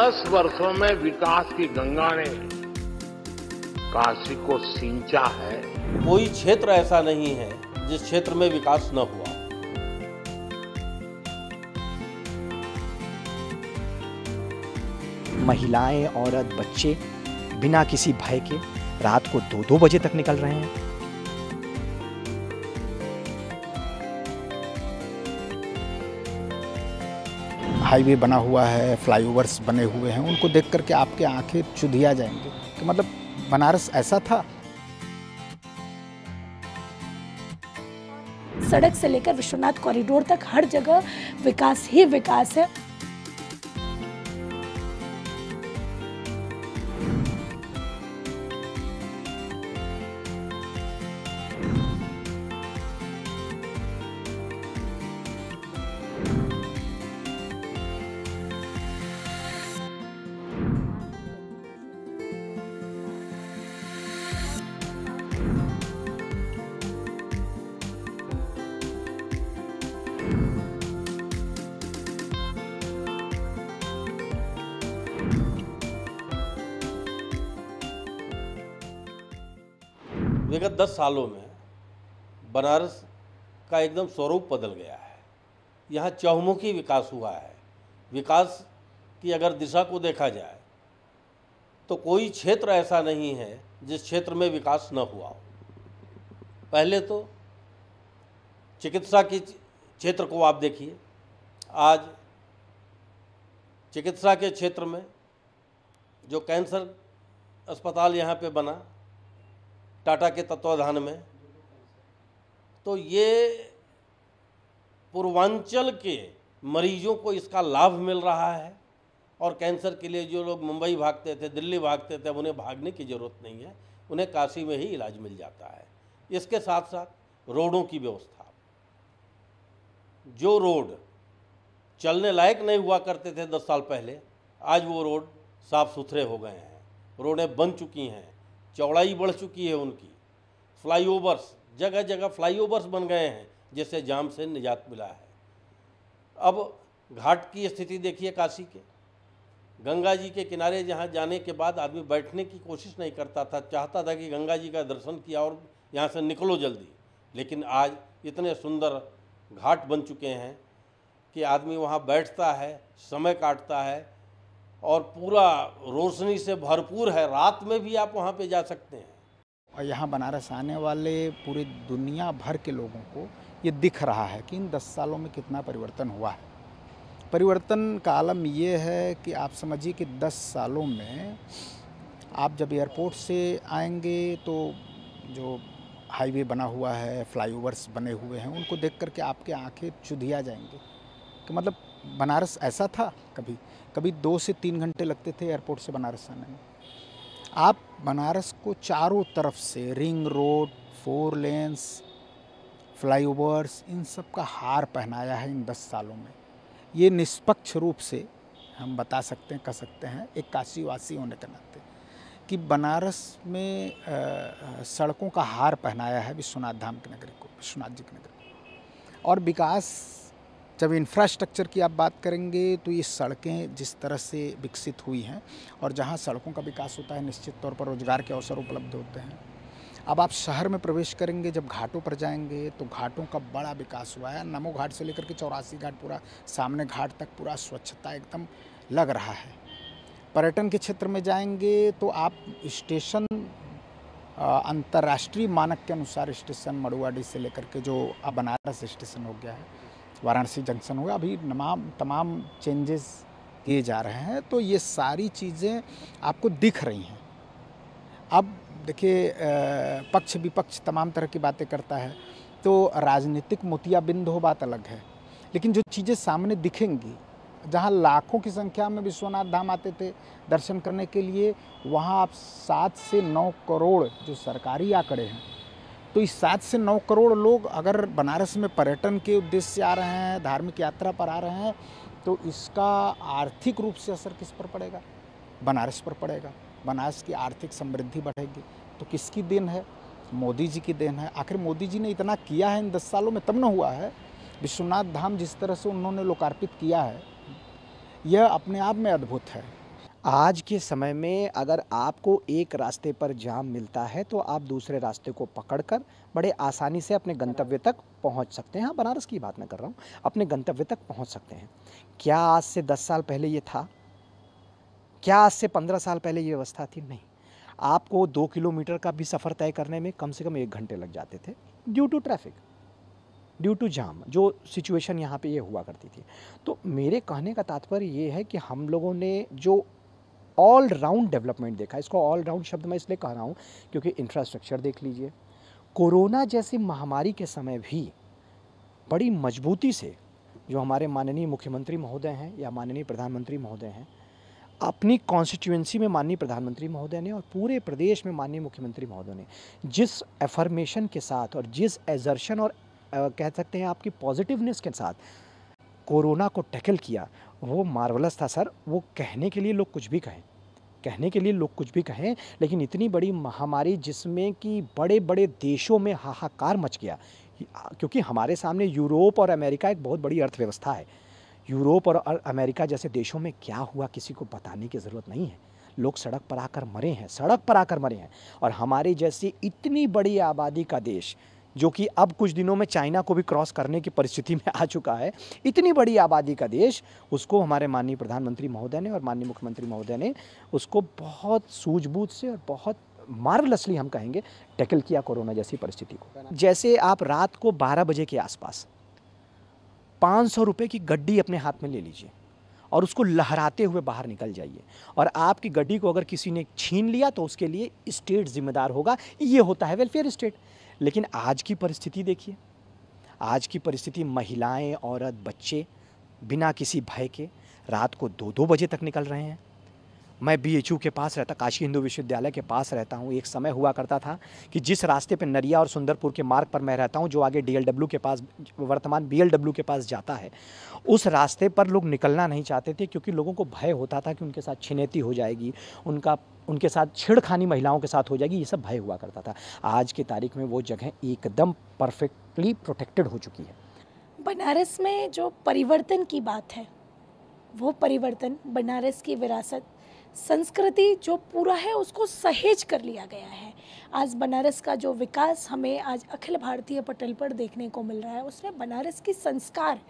10 वर्षों में विकास की गंगा ने काशी को सिंचा है। कोई क्षेत्र ऐसा नहीं है जिस क्षेत्र में विकास न हुआ। महिलाएं, औरत, बच्चे बिना किसी भय के रात को 2-2 बजे तक निकल रहे हैं। हाईवे बना हुआ है, फ्लाईओवर्स बने हुए हैं, उनको देख करके आपके आंखें चुधिया जाएंगे कि मतलब बनारस ऐसा था। सड़क से लेकर विश्वनाथ कॉरिडोर तक हर जगह विकास ही विकास है। विगत 10 सालों में बनारस का एकदम स्वरूप बदल गया है। यहाँ चहुमुखी विकास हुआ है। विकास की अगर दिशा को देखा जाए तो कोई क्षेत्र ऐसा नहीं है जिस क्षेत्र में विकास न हुआ हो। पहले तो चिकित्सा की क्षेत्र को आप देखिए। आज चिकित्सा के क्षेत्र में जो कैंसर अस्पताल यहाँ पे बना टाटा के तत्वाधान में, तो ये पूर्वांचल के मरीजों को इसका लाभ मिल रहा है। और कैंसर के लिए जो लोग मुंबई भागते थे, दिल्ली भागते थे, अब उन्हें भागने की ज़रूरत नहीं है, उन्हें काशी में ही इलाज मिल जाता है। इसके साथ साथ रोडों की व्यवस्था, जो रोड चलने लायक नहीं हुआ करते थे 10 साल पहले, आज वो रोड साफ़ सुथरे हो गए हैं। रोडें बन चुकी हैं, चौड़ाई बढ़ चुकी है उनकी। फ्लाईओवर्स, जगह जगह फ्लाईओवर्स बन गए हैं, जिससे जाम से निजात मिला है। अब घाट की स्थिति देखिए काशी के। गंगा जी के किनारे जहाँ जाने के बाद आदमी बैठने की कोशिश नहीं करता था, चाहता था कि गंगा जी का दर्शन किया और यहाँ से निकलो जल्दी। लेकिन आज इतने सुंदर घाट बन चुके हैं कि आदमी वहाँ बैठता है, समय काटता है और पूरा रोशनी से भरपूर है। रात में भी आप वहाँ पे जा सकते हैं। और यहाँ बनारस आने वाले पूरी दुनिया भर के लोगों को ये दिख रहा है कि इन 10 सालों में कितना परिवर्तन हुआ है। परिवर्तन का आलम ये है कि आप समझिए कि 10 सालों में आप जब एयरपोर्ट से आएंगे तो जो हाईवे बना हुआ है, फ्लाईओवर्स बने हुए हैं, उनको देख करके आपके आंखें चुधिया जाएंगे कि मतलब बनारस ऐसा था। कभी 2 से 3 घंटे लगते थे एयरपोर्ट से बनारस आने में। आप बनारस को चारों तरफ से रिंग रोड, 4 लेन्स, फ्लाईओवर्स, इन सब का हार पहनाया है इन 10 सालों में। ये निष्पक्ष रूप से हम बता सकते हैं, कह सकते हैं एक काशीवासी होने के नाते कि बनारस में सड़कों का हार पहनाया है विश्वनाथ धाम की नगरी को, विश्वनाथ जी की नगरी को। और विकास, जब इंफ्रास्ट्रक्चर की आप बात करेंगे तो ये सड़कें जिस तरह से विकसित हुई हैं, और जहाँ सड़कों का विकास होता है निश्चित तौर पर रोजगार के अवसर उपलब्ध होते हैं। अब आप शहर में प्रवेश करेंगे, जब घाटों पर जाएंगे तो घाटों का बड़ा विकास हुआ है। नमो घाट से लेकर के 84 घाट, पूरा सामने घाट तक पूरा स्वच्छता एकदम लग रहा है। पर्यटन के क्षेत्र में जाएंगे तो आप स्टेशन अंतर्राष्ट्रीय मानक के अनुसार स्टेशन मड़ुआडी से लेकर के जो अब बनारस स्टेशन हो गया है, वाराणसी जंक्शन हुआ, अभी तमाम चेंजेस किए जा रहे हैं। तो ये सारी चीज़ें आपको दिख रही हैं। अब देखिए पक्ष विपक्ष तमाम तरह की बातें करता है, तो राजनीतिक मोतियाबिंद हो बात अलग है, लेकिन जो चीज़ें सामने दिखेंगी, जहाँ लाखों की संख्या में विश्वनाथ धाम आते थे दर्शन करने के लिए, वहाँ आप 7 से 9 करोड़ जो सरकारी आंकड़े हैं, तो इस 7 से 9 करोड़ लोग अगर बनारस में पर्यटन के उद्देश्य से आ रहे हैं, धार्मिक यात्रा पर आ रहे हैं, तो इसका आर्थिक रूप से असर किस पर पड़ेगा? बनारस पर पड़ेगा। बनारस की आर्थिक समृद्धि बढ़ेगी। तो किसकी देन है? मोदी जी की देन है। आखिर मोदी जी ने इतना किया है इन 10 सालों में, तब न हुआ है। विश्वनाथ धाम जिस तरह से उन्होंने लोकार्पित किया है, यह अपने आप में अद्भुत है। आज के समय में अगर आपको एक रास्ते पर जाम मिलता है तो आप दूसरे रास्ते को पकड़कर बड़े आसानी से अपने गंतव्य तक पहुंच सकते हैं। हाँ, बनारस की बात मैं कर रहा हूँ, अपने गंतव्य तक पहुंच सकते हैं। क्या आज से 10 साल पहले ये था? क्या आज से 15 साल पहले ये व्यवस्था थी? नहीं। आपको 2 किलोमीटर का भी सफ़र तय करने में कम से कम 1 घंटे लग जाते थे due to traffic, due to jam, जो सिचुएशन यहाँ पे ये हुआ करती थी। तो मेरे कहने का तात्पर्य ये है कि हम लोगों ने जो ऑल राउंड डेवलपमेंट देखा, इसको ऑल राउंड शब्द मैं इसलिए कह रहा हूँ क्योंकि इंफ्रास्ट्रक्चर देख लीजिए, कोरोना जैसी महामारी के समय भी बड़ी मजबूती से जो हमारे माननीय मुख्यमंत्री महोदय हैं या माननीय प्रधानमंत्री महोदय हैं, अपनी कॉन्स्टिट्यूएंसी में माननीय प्रधानमंत्री महोदय ने और पूरे प्रदेश में माननीय मुख्यमंत्री महोदय ने जिस एफर्मेशन के साथ और जिस एजर्शन और कह सकते हैं आपकी पॉजिटिवनेस के साथ कोरोना को टैकल किया, वो मार्वलस था सर। वो कहने के लिए लोग कुछ भी कहें, कहने के लिए लोग कुछ भी कहें, लेकिन इतनी बड़ी महामारी जिसमें कि बड़े बड़े देशों में हाहाकार मच गया, क्योंकि हमारे सामने यूरोप और अमेरिका एक बहुत बड़ी अर्थव्यवस्था है। यूरोप और अमेरिका जैसे देशों में क्या हुआ किसी को बताने की ज़रूरत नहीं है। लोग सड़क पर आकर मरे हैं, सड़क पर आकर मरे हैं। और हमारे जैसी इतनी बड़ी आबादी का देश, जो कि अब कुछ दिनों में चाइना को भी क्रॉस करने की परिस्थिति में आ चुका है, इतनी बड़ी आबादी का देश, उसको हमारे माननीय प्रधानमंत्री महोदय ने और माननीय मुख्यमंत्री महोदय ने उसको बहुत सूझबूझ से और बहुत मार्वलसली हम कहेंगे टैकल किया कोरोना जैसी परिस्थिति को। जैसे आप रात को 12 बजे के आसपास 500 रुपये की गड्डी अपने हाथ में ले लीजिए और उसको लहराते हुए बाहर निकल जाइए, और आपकी गड्डी को अगर किसी ने छीन लिया तो उसके लिए स्टेट जिम्मेदार होगा। ये होता है वेलफेयर स्टेट। लेकिन आज की परिस्थिति देखिए, आज की परिस्थिति महिलाएं, औरत, बच्चे बिना किसी भय के रात को 2-2 बजे तक निकल रहे हैं। मैं BHU के पास रहता, काशी हिंदू विश्वविद्यालय के पास रहता हूँ। एक समय हुआ करता था कि जिस रास्ते पे नरिया और सुंदरपुर के मार्ग पर मैं रहता हूँ, जो आगे DLW के पास, वर्तमान BLW के पास जाता है, उस रास्ते पर लोग निकलना नहीं चाहते थे क्योंकि लोगों को भय होता था कि उनके साथ छिनैती हो जाएगी, उनके साथ छेड़खानी महिलाओं के साथ हो जाएगी, ये सब भय हुआ करता था। आज की तारीख में वो जगह एकदम परफेक्टली प्रोटेक्टेड हो चुकी है। बनारस में जो परिवर्तन की बात है, वो परिवर्तन बनारस की विरासत, संस्कृति जो पूरा है उसको सहेज कर लिया गया है। आज बनारस का जो विकास हमें आज अखिल भारतीय पटल पर देखने को मिल रहा है, उसमें बनारस की संस्कार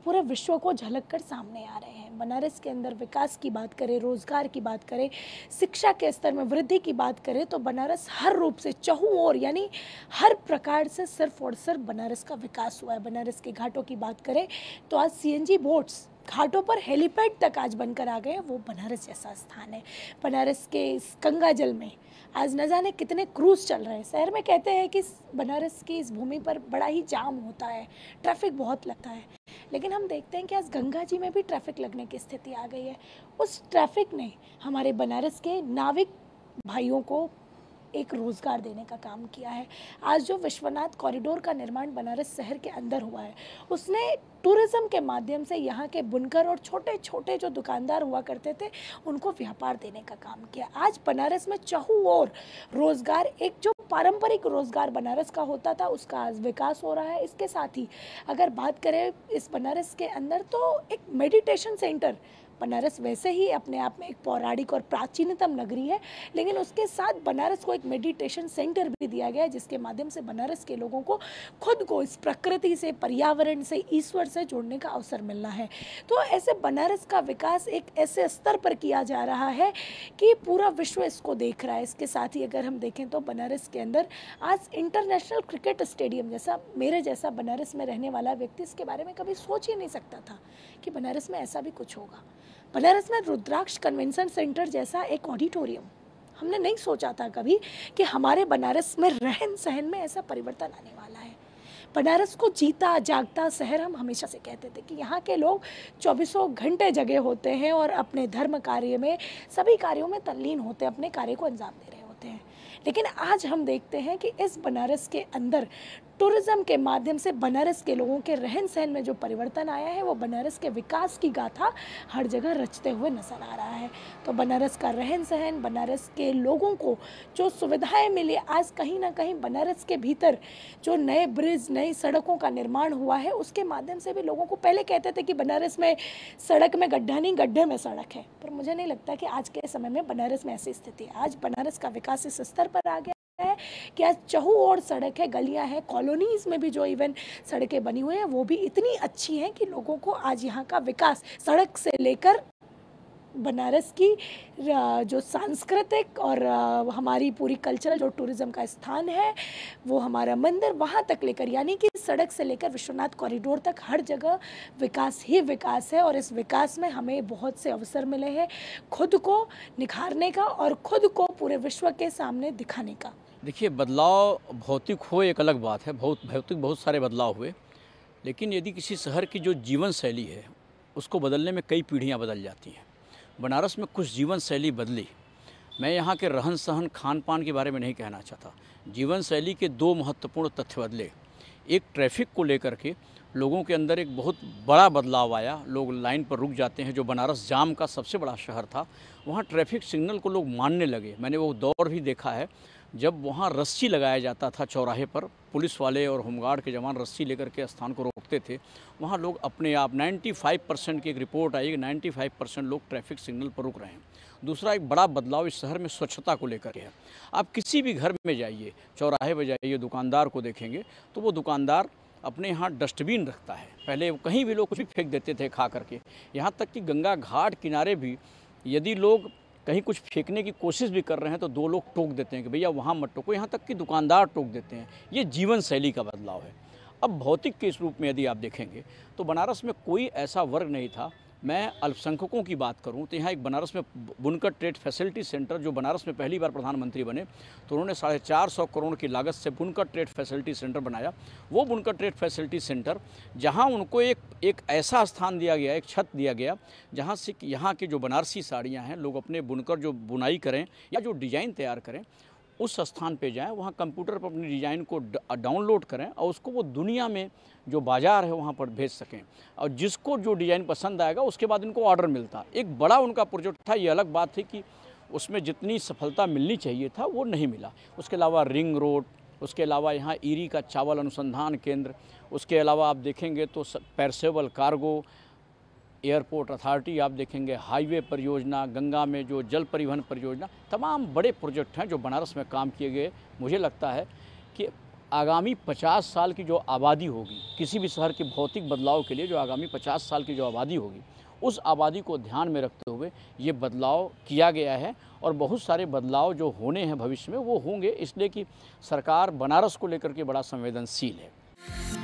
पूरे विश्व को झलक कर सामने आ रहे हैं। बनारस के अंदर विकास की बात करें, रोजगार की बात करें, शिक्षा के स्तर में वृद्धि की बात करें, तो बनारस हर रूप से चहुं ओर, यानी हर प्रकार से सिर्फ और सिर्फ बनारस का विकास हुआ है। बनारस के घाटों की बात करें तो आज CNG बोट्स घाटों पर हेलीपैड तक आज बनकर आ गए। वो बनारस जैसा स्थान है। बनारस के इस गंगा जल में आज न जाने कितने क्रूज चल रहे हैं। शहर में कहते हैं कि बनारस की इस भूमि पर बड़ा ही जाम होता है, ट्रैफिक बहुत लगता है, लेकिन हम देखते हैं कि आज गंगा जी में भी ट्रैफिक लगने की स्थिति आ गई है। उस ट्रैफिक ने हमारे बनारस के नाविक भाइयों को एक रोज़गार देने का काम किया है। आज जो विश्वनाथ कॉरिडोर का निर्माण बनारस शहर के अंदर हुआ है, उसने टूरिज़्म के माध्यम से यहाँ के बुनकर और छोटे छोटे जो दुकानदार हुआ करते थे, उनको व्यापार देने का काम किया। आज बनारस में चहुं ओर रोज़गार, एक जो पारंपरिक रोज़गार बनारस का होता था, उसका आज विकास हो रहा है। इसके साथ ही अगर बात करें इस बनारस के अंदर, तो एक मेडिटेशन सेंटर, बनारस वैसे ही अपने आप में एक पौराणिक और प्राचीनतम नगरी है, लेकिन उसके साथ बनारस को एक मेडिटेशन सेंटर भी दिया गया है, जिसके माध्यम से बनारस के लोगों को खुद को इस प्रकृति से, पर्यावरण से, ईश्वर से जोड़ने का अवसर मिलना है। तो ऐसे बनारस का विकास एक ऐसे स्तर पर किया जा रहा है कि पूरा विश्व इसको देख रहा है। इसके साथ ही अगर हम देखें तो बनारस के अंदर आज इंटरनेशनल क्रिकेट स्टेडियम जैसा, मेरे जैसा बनारस में रहने वाला व्यक्ति इसके बारे में कभी सोच ही नहीं सकता था कि बनारस में ऐसा भी कुछ होगा। बनारस में रुद्राक्ष कन्वेंशन सेंटर जैसा एक ऑडिटोरियम, हमने नहीं सोचा था कभी कि हमारे बनारस में रहन सहन में ऐसा परिवर्तन आने वाला है। बनारस को जीता जागता शहर हम हमेशा से कहते थे कि यहाँ के लोग 24 घंटे जगे होते हैं और अपने धर्म कार्य में, सभी कार्यों में तल्लीन होते हैं, अपने कार्य को अंजाम दे रहे होते हैं। लेकिन आज हम देखते हैं कि इस बनारस के अंदर टूरिज़्म के माध्यम से बनारस के लोगों के रहन सहन में जो परिवर्तन आया है वो बनारस के विकास की गाथा हर जगह रचते हुए नजर आ रहा है। तो बनारस का रहन सहन, बनारस के लोगों को जो सुविधाएं मिली, आज कहीं ना कहीं बनारस के भीतर जो नए ब्रिज, नई सड़कों का निर्माण हुआ है उसके माध्यम से भी लोगों को, पहले कहते थे कि बनारस में सड़क में गड्ढा नहीं, गड्ढे में सड़क है, पर मुझे नहीं लगता कि आज के समय में बनारस में ऐसी स्थिति है। आज बनारस का विकास इस स्तर पर आ गया है कि आज चहु और सड़क है, गलियां हैं, कॉलोनीज में भी जो इवन सड़कें बनी हुई हैं वो भी इतनी अच्छी हैं कि लोगों को आज यहाँ का विकास, सड़क से लेकर बनारस की जो सांस्कृतिक और हमारी पूरी कल्चरल जो टूरिज़्म का स्थान है, वो हमारा मंदिर, वहाँ तक लेकर, यानी कि सड़क से लेकर विश्वनाथ कॉरिडोर तक हर जगह विकास ही विकास है। और इस विकास में हमें बहुत से अवसर मिले हैं खुद को निखारने का और खुद को पूरे विश्व के सामने दिखाने का। देखिए, बदलाव भौतिक हो एक अलग बात है, भौतिक बहुत सारे बदलाव हुए, लेकिन यदि किसी शहर की जो जीवन शैली है उसको बदलने में कई पीढ़ियाँ बदल जाती हैं। बनारस में कुछ जीवन शैली बदली। मैं यहाँ के रहन सहन, खान पान के बारे में नहीं कहना चाहता। जीवन शैली के दो महत्वपूर्ण तथ्य बदले। एक, ट्रैफिक को लेकर के लोगों के अंदर एक बहुत बड़ा बदलाव आया। लोग लाइन पर रुक जाते हैं। जो बनारस जाम का सबसे बड़ा शहर था, वहाँ ट्रैफिक सिग्नल को लोग मानने लगे। मैंने वो दौर भी देखा है जब वहाँ रस्सी लगाया जाता था चौराहे पर, पुलिस वाले और होमगार्ड के जवान रस्सी लेकर के स्थान को रोकते थे। वहाँ लोग अपने आप 95% की एक रिपोर्ट आई कि 95% लोग ट्रैफिक सिग्नल पर रुक रहे हैं। दूसरा एक बड़ा बदलाव इस शहर में स्वच्छता को लेकर के है। आप किसी भी घर में जाइए, चौराहे पर जाइए, दुकानदार को देखेंगे तो वो दुकानदार अपने यहाँ डस्टबिन रखता है। पहले कहीं भी लोग कुछ भी फेंक देते थे खा करके। यहाँ तक कि गंगा घाट किनारे भी यदि लोग कहीं कुछ फेंकने की कोशिश भी कर रहे हैं तो दो लोग टोक देते हैं कि भैया वहाँ मत टोको। यहाँ तक कि दुकानदार टोक देते हैं। ये जीवन शैली का बदलाव है। अब भौतिक के इस रूप में यदि आप देखेंगे तो बनारस में कोई ऐसा वर्ग नहीं था। मैं अल्पसंख्यकों की बात करूं तो यहाँ एक बनारस में बुनकर ट्रेड फैसिलिटी सेंटर, जो बनारस में पहली बार प्रधानमंत्री बने तो उन्होंने 450 करोड़ की लागत से बुनकर ट्रेड फैसिलिटी सेंटर बनाया। वो बुनकर ट्रेड फैसिलिटी सेंटर जहाँ उनको एक ऐसा स्थान दिया गया, एक छत दिया गया जहाँ से यहाँ की जो बनारसी साड़ियाँ हैं, लोग अपने बुनकर जो बुनाई करें या जो डिज़ाइन तैयार करें उस स्थान पे जाएं, वहाँ कंप्यूटर पर अपनी डिज़ाइन को डाउनलोड करें और उसको वो दुनिया में जो बाज़ार है वहाँ पर भेज सकें। और जिसको जो डिज़ाइन पसंद आएगा उसके बाद इनको ऑर्डर मिलता। एक बड़ा उनका प्रोजेक्ट था। ये अलग बात थी कि उसमें जितनी सफलता मिलनी चाहिए था वो नहीं मिला। उसके अलावा रिंग रोड, उसके अलावा यहाँ ईरी का चावल अनुसंधान केंद्र, उसके अलावा आप देखेंगे तो पेरसेबल कार्गो, एयरपोर्ट अथॉरिटी आप देखेंगे, हाईवे परियोजना, गंगा में जो जल परिवहन परियोजना, तमाम बड़े प्रोजेक्ट हैं जो बनारस में काम किए गए। मुझे लगता है कि आगामी 50 साल की जो आबादी होगी, किसी भी शहर के भौतिक बदलाव के लिए जो आगामी 50 साल की जो आबादी होगी, उस आबादी को ध्यान में रखते हुए ये बदलाव किया गया है। और बहुत सारे बदलाव जो होने हैं भविष्य में वो होंगे, इसलिए कि सरकार बनारस को लेकर के बड़ा संवेदनशील है।